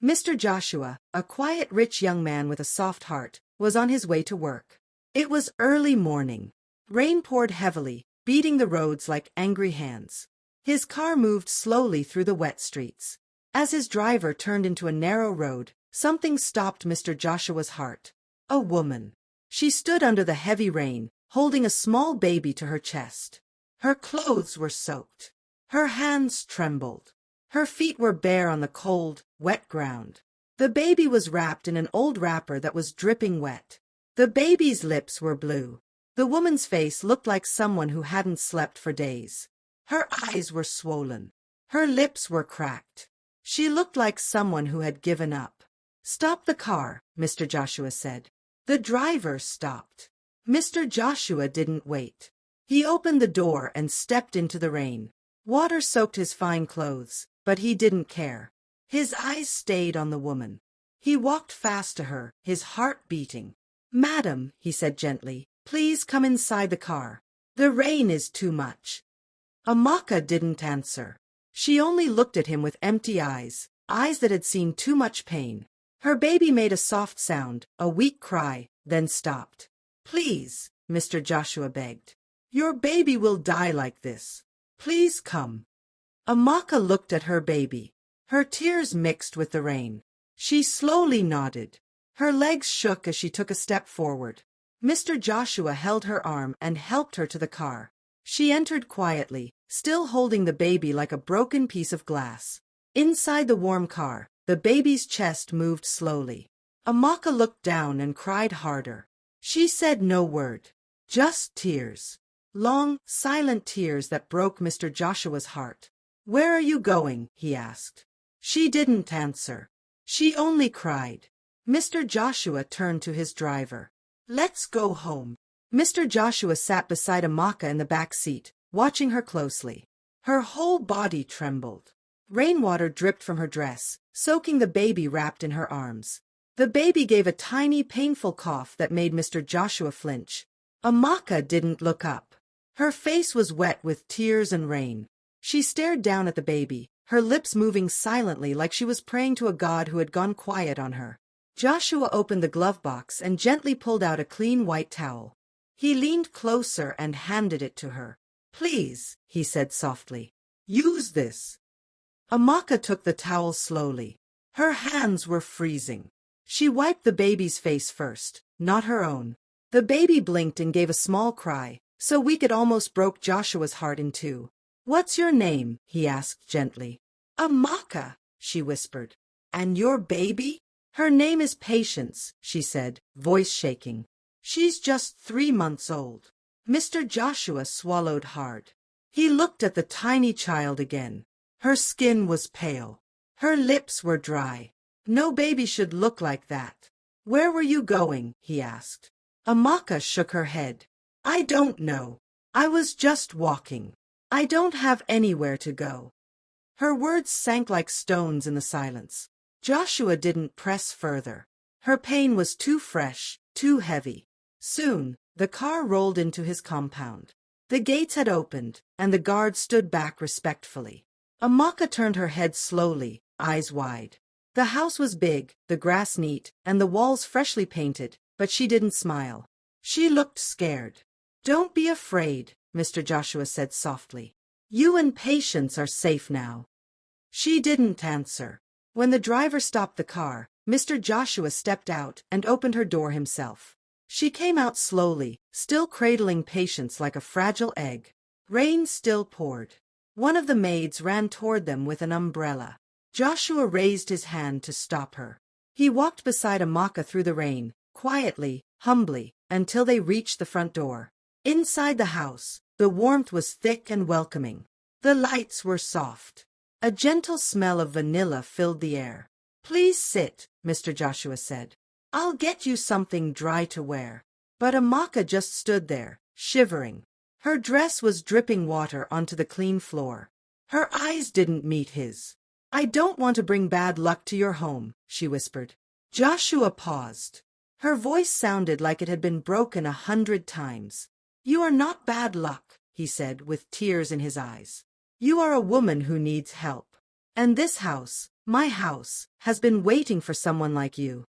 Mr. Joshua, a quiet, rich young man with a soft heart, was on his way to work. It was early morning. Rain poured heavily, beating the roads like angry hands. His car moved slowly through the wet streets. As his driver turned into a narrow road, something stopped Mr. Joshua's heart. A woman. She stood under the heavy rain, holding a small baby to her chest. Her clothes were soaked. Her hands trembled. Her feet were bare on the cold, wet ground. The baby was wrapped in an old wrapper that was dripping wet. The baby's lips were blue. The woman's face looked like someone who hadn't slept for days. Her eyes were swollen. Her lips were cracked. She looked like someone who had given up. "Stop the car," Mr. Joshua said. The driver stopped. Mr. Joshua didn't wait. He opened the door and stepped into the rain. Water soaked his fine clothes, but he didn't care. His eyes stayed on the woman. He walked fast to her, his heart beating. "Madam," he said gently, "please come inside the car. The rain is too much." Amaka didn't answer. She only looked at him with empty eyes, eyes that had seen too much pain. Her baby made a soft sound, a weak cry, then stopped. "Please," Mr. Joshua begged. "Your baby will die like this. Please come." Amaka looked at her baby. Her tears mixed with the rain. She slowly nodded. Her legs shook as she took a step forward. Mr. Joshua held her arm and helped her to the car. She entered quietly, still holding the baby like a broken piece of glass. Inside the warm car, the baby's chest moved slowly. Amaka looked down and cried harder. She said no word, just tears. Long, silent tears that broke Mr. Joshua's heart. "Where are you going?" he asked. She didn't answer. She only cried. Mr. Joshua turned to his driver. "Let's go home." Mr. Joshua sat beside Amaka in the back seat, watching her closely. Her whole body trembled. Rainwater dripped from her dress, soaking the baby wrapped in her arms. The baby gave a tiny, painful cough that made Mr. Joshua flinch. Amaka didn't look up. Her face was wet with tears and rain. She stared down at the baby, her lips moving silently like she was praying to a god who had gone quiet on her. Joshua opened the glove box and gently pulled out a clean white towel. He leaned closer and handed it to her. "Please," he said softly, "use this." Amaka took the towel slowly. Her hands were freezing. She wiped the baby's face first, not her own. The baby blinked and gave a small cry, so weak it almost broke Joshua's heart in two. "What's your name?" he asked gently. "Amaka," she whispered. "And your baby?" "Her name is Patience," she said, voice shaking. "She's just 3 months old." Mr. Joshua swallowed hard. He looked at the tiny child again. Her skin was pale. Her lips were dry. No baby should look like that. "Where were you going?" he asked. Amaka shook her head. "I don't know. I was just walking. I don't have anywhere to go." Her words sank like stones in the silence. Joshua didn't press further. Her pain was too fresh, too heavy. Soon, the car rolled into his compound. The gates had opened, and the guard stood back respectfully. Amaka turned her head slowly, eyes wide. The house was big, the grass neat, and the walls freshly painted, but she didn't smile. She looked scared. "Don't be afraid," Mr. Joshua said softly. "You and Patience are safe now." She didn't answer. When the driver stopped the car, Mr. Joshua stepped out and opened her door himself. She came out slowly, still cradling Patience like a fragile egg. Rain still poured. One of the maids ran toward them with an umbrella. Joshua raised his hand to stop her. He walked beside Amaka through the rain, quietly, humbly, until they reached the front door. Inside the house, the warmth was thick and welcoming. The lights were soft. A gentle smell of vanilla filled the air. "Please sit," Mr. Joshua said. "I'll get you something dry to wear." But Amaka just stood there, shivering. Her dress was dripping water onto the clean floor. Her eyes didn't meet his. "I don't want to bring bad luck to your home," she whispered. Joshua paused. Her voice sounded like it had been broken 100 times. "You are not bad luck," he said with tears in his eyes. "You are a woman who needs help. And this house, My house has been waiting for someone like you.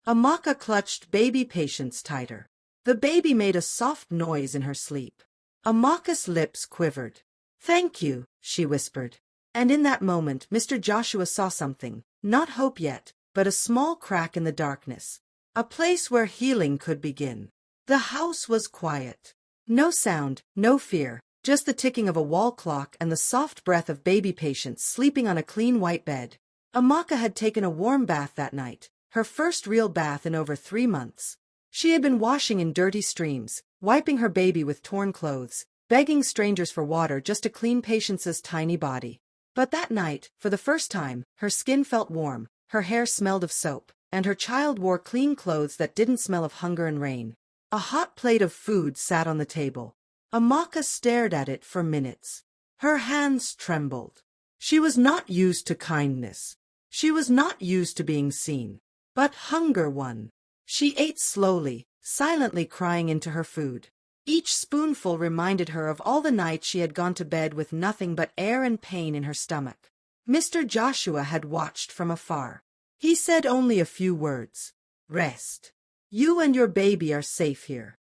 Amaka clutched baby Patience tighter. The baby made a soft noise in her sleep. Amaka's lips quivered. "Thank you," she whispered. And in that moment Mr. Joshua saw something, not hope yet, but a small crack in the darkness. A place where healing could begin. The house was quiet. No sound, no fear, just the ticking of a wall clock and the soft breath of baby Patience sleeping on a clean white bed. Amaka had taken a warm bath that night, her first real bath in over 3 months. She had been washing in dirty streams, wiping her baby with torn clothes, begging strangers for water just to clean Patience's tiny body. But that night, for the first time, her skin felt warm, her hair smelled of soap, and her child wore clean clothes that didn't smell of hunger and rain. A hot plate of food sat on the table. Amaka stared at it for minutes. Her hands trembled. She was not used to kindness. She was not used to being seen. But hunger won. She ate slowly, silently crying into her food. Each spoonful reminded her of all the nights she had gone to bed with nothing but air and pain in her stomach. Mr. Joshua had watched from afar. He said only a few words. "Rest. You and your baby are safe here."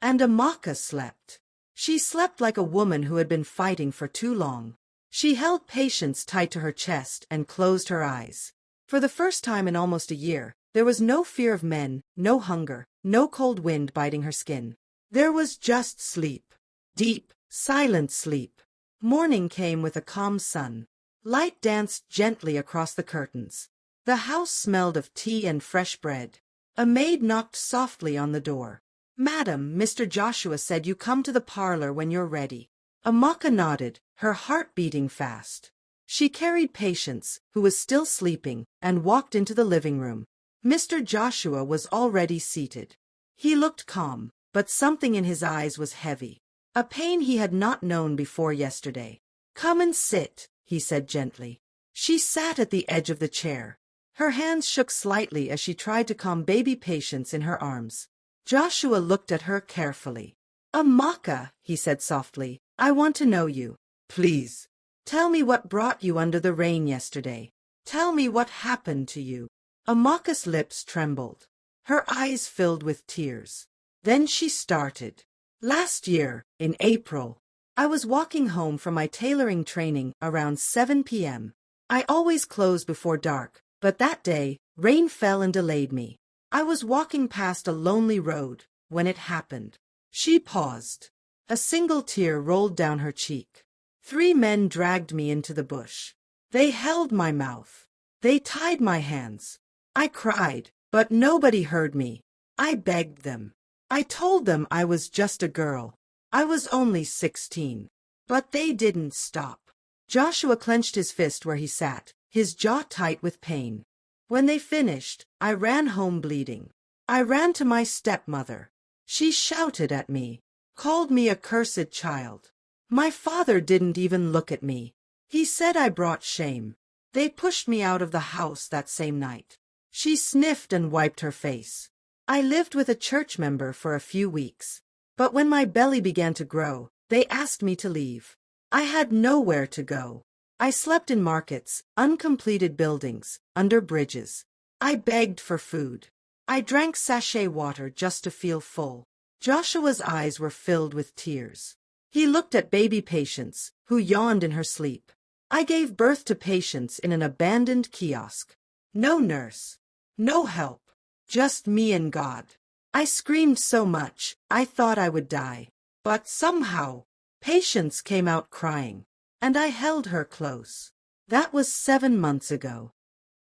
And Amaka slept. She slept like a woman who had been fighting for too long. She held Patience tight to her chest and closed her eyes. For the first time in almost a year, there was no fear of men, no hunger, no cold wind biting her skin. There was just sleep. Deep, silent sleep. Morning came with a calm sun. Light danced gently across the curtains. The house smelled of tea and fresh bread. A maid knocked softly on the door. "Madam, Mr. Joshua said you come to the parlor when you're ready." Amaka nodded, her heart beating fast. She carried Patience, who was still sleeping, and walked into the living room. Mr. Joshua was already seated. He looked calm, but something in his eyes was heavy. A pain he had not known before yesterday. "Come and sit," he said gently. She sat at the edge of the chair. Her hands shook slightly as she tried to calm baby Patience in her arms. Joshua looked at her carefully. "Amaka," he said softly, "I want to know you. Please. Tell me what brought you under the rain yesterday. Tell me what happened to you." Amaka's lips trembled. Her eyes filled with tears. Then she started. "Last year, in April, I was walking home from my tailoring training around 7 p.m. I always close before dark, but that day, rain fell and delayed me. I was walking past a lonely road when it happened." She paused. A single tear rolled down her cheek. "3 men dragged me into the bush. They held my mouth. They tied my hands. I cried, but nobody heard me. I begged them. I told them I was just a girl. I was only 16. But they didn't stop." Joshua clenched his fist where he sat, his jaw tight with pain. "When they finished, I ran home bleeding. I ran to my stepmother. She shouted at me, called me a cursed child. My father didn't even look at me. He said I brought shame. They pushed me out of the house that same night." She sniffed and wiped her face. "I lived with a church member for a few weeks. But when my belly began to grow, they asked me to leave. I had nowhere to go. I slept in markets, uncompleted buildings, under bridges. I begged for food. I drank sachet water just to feel full." Joshua's eyes were filled with tears. He looked at baby Patience, who yawned in her sleep. "I gave birth to Patience in an abandoned kiosk. No nurse. No help. Just me and God. I screamed so much, I thought I would die. But somehow, Patience came out crying, and I held her close. That was 7 months ago."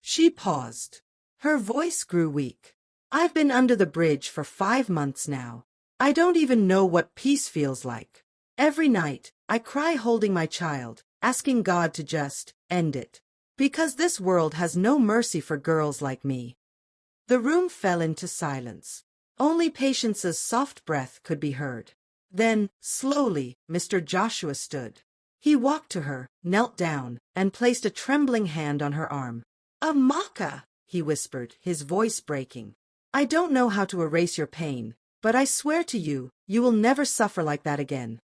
She paused. Her voice grew weak. "I've been under the bridge for 5 months now. I don't even know what peace feels like. Every night, I cry holding my child, asking God to just end it. Because this world has no mercy for girls like me." The room fell into silence. Only Patience's soft breath could be heard. Then, slowly, Mr. Joshua stood. He walked to her, knelt down, and placed a trembling hand on her arm. "Amaka," he whispered, his voice breaking. "I don't know how to erase your pain, but I swear to you, you will never suffer like that again."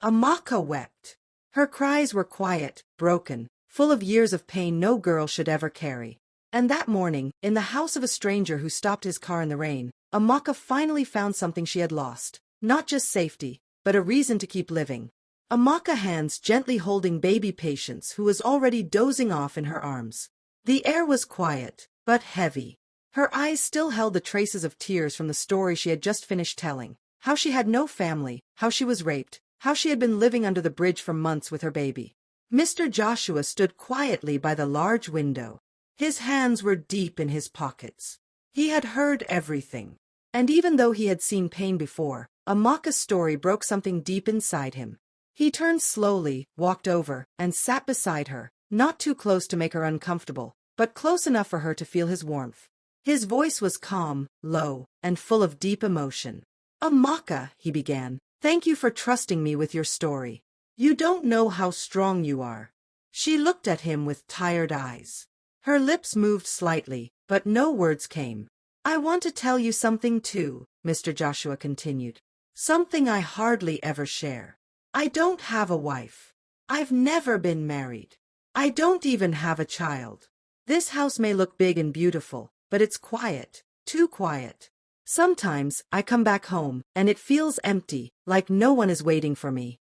Amaka wept. Her cries were quiet, broken, full of years of pain no girl should ever carry. And that morning, in the house of a stranger who stopped his car in the rain, Amaka finally found something she had lost. Not just safety, but a reason to keep living. Amaka hands gently holding baby Patience, who was already dozing off in her arms. The air was quiet, but heavy. Her eyes still held the traces of tears from the story she had just finished telling. How she had no family, how she was raped, how she had been living under the bridge for months with her baby. Mr. Joshua stood quietly by the large window. His hands were deep in his pockets. He had heard everything. And even though he had seen pain before, Amaka's story broke something deep inside him. He turned slowly, walked over, and sat beside her, not too close to make her uncomfortable, but close enough for her to feel his warmth. His voice was calm, low, and full of deep emotion. "Amaka," he began, "thank you for trusting me with your story. You don't know how strong you are." She looked at him with tired eyes. Her lips moved slightly, but no words came. "I want to tell you something too," Mr. Joshua continued. "Something I hardly ever share. I don't have a wife. I've never been married. I don't even have a child. This house may look big and beautiful, but it's quiet, too quiet. Sometimes I come back home, and it feels empty, like no one is waiting for me."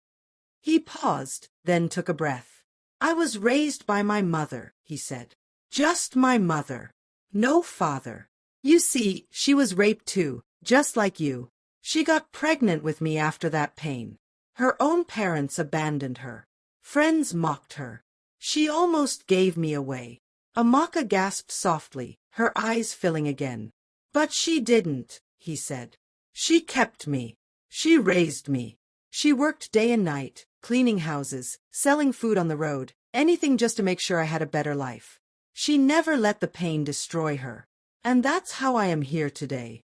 He paused, then took a breath. "I was raised by my mother," he said. "Just my mother. No father. You see, she was raped too, just like you. She got pregnant with me after that pain. Her own parents abandoned her. Friends mocked her. She almost gave me away." Amaka gasped softly, her eyes filling again. "But she didn't," he said. "She kept me. She raised me. She worked day and night, cleaning houses, selling food on the road, anything just to make sure I had a better life. She never let the pain destroy her. And that's how I am here today."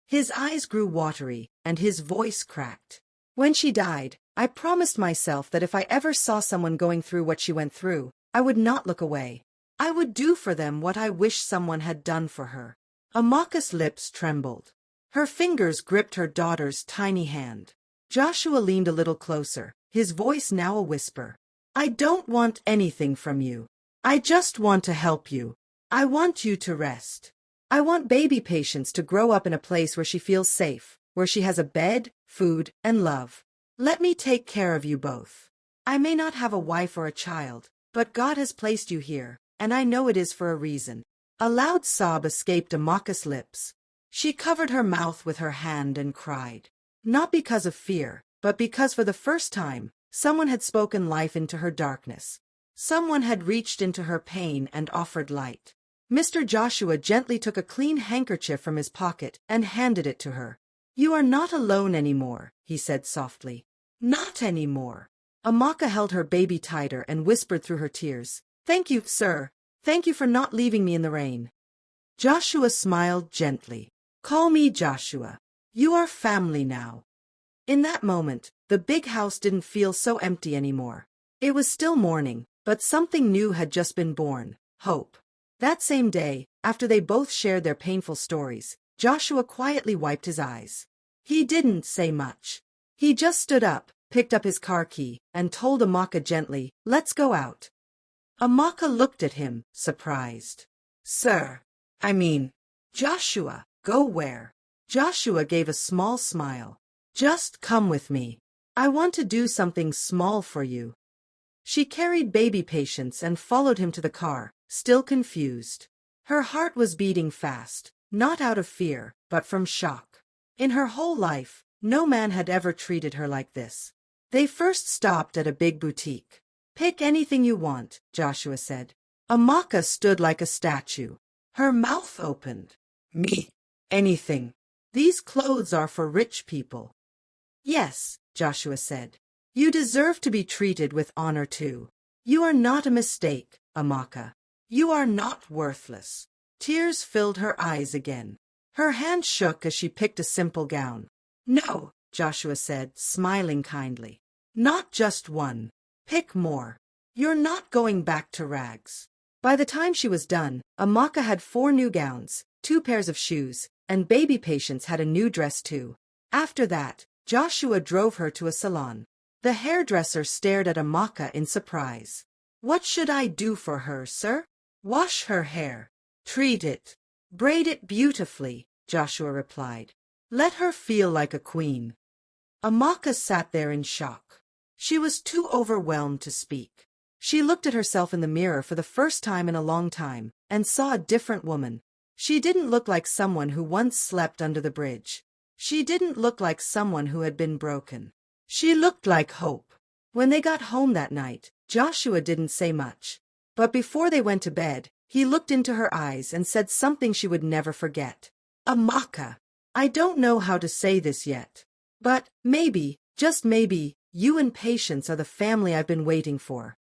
His eyes grew watery, and his voice cracked. "When she died, I promised myself that if I ever saw someone going through what she went through, I would not look away. I would do for them what I wish someone had done for her." Amaka's lips trembled. Her fingers gripped her daughter's tiny hand. Joshua leaned a little closer, his voice now a whisper. "I don't want anything from you. I just want to help you. I want you to rest. I want baby Patience to grow up in a place where she feels safe, where she has a bed, food, and love. Let me take care of you both. I may not have a wife or a child, but God has placed you here, and I know it is for a reason." A loud sob escaped Amaka's lips. She covered her mouth with her hand and cried. Not because of fear, but because for the first time, someone had spoken life into her darkness. Someone had reached into her pain and offered light. Mr. Joshua gently took a clean handkerchief from his pocket and handed it to her. "You are not alone anymore," he said softly. "Not anymore." Amaka held her baby tighter and whispered through her tears, "Thank you, sir. Thank you for not leaving me in the rain." Joshua smiled gently. "Call me Joshua. You are family now." In that moment, the big house didn't feel so empty anymore. It was still morning, but something new had just been born, hope. That same day, after they both shared their painful stories, Joshua quietly wiped his eyes. He didn't say much. He just stood up, picked up his car key, and told Amaka gently, "Let's go out." Amaka looked at him, surprised. "Sir, Joshua, go where?" Joshua gave a small smile. "Just come with me. I want to do something small for you." She carried baby Patience and followed him to the car, still confused. Her heart was beating fast, not out of fear, but from shock. In her whole life, no man had ever treated her like this. They first stopped at a big boutique. "Pick anything you want," Joshua said. Amaka stood like a statue. Her mouth opened. "Me? Anything? These clothes are for rich people." "Yes," Joshua said. "You deserve to be treated with honor too. You are not a mistake, Amaka. You are not worthless." Tears filled her eyes again. Her hand shook as she picked a simple gown. "No," Joshua said, smiling kindly. "Not just one. Pick more. You're not going back to rags." By the time she was done, Amaka had 4 new gowns, 2 pairs of shoes, and baby Patience had a new dress too. After that, Joshua drove her to a salon. The hairdresser stared at Amaka in surprise. What should I do for her, sir? Wash her hair. Treat it. Braid it beautifully, Joshua replied. Let her feel like a queen. Amaka sat there in shock. She was too overwhelmed to speak. She looked at herself in the mirror for the first time in a long time, and saw a different woman. She didn't look like someone who once slept under the bridge. She didn't look like someone who had been broken. She looked like hope. When they got home that night, Joshua didn't say much. But before they went to bed, he looked into her eyes and said something she would never forget. Amaka, I don't know how to say this yet. But maybe, just maybe, you and Patience are the family I've been waiting for.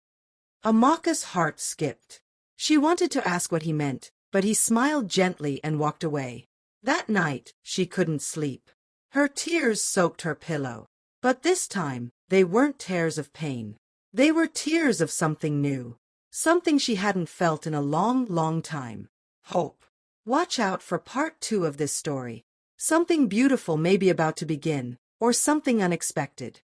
Amaka's heart skipped. She wanted to ask what he meant, but he smiled gently and walked away. That night, she couldn't sleep. Her tears soaked her pillow. But this time, they weren't tears of pain. They were tears of something new. Something she hadn't felt in a long, long time. Hope. Watch out for part 2 of this story. Something beautiful may be about to begin, or something unexpected.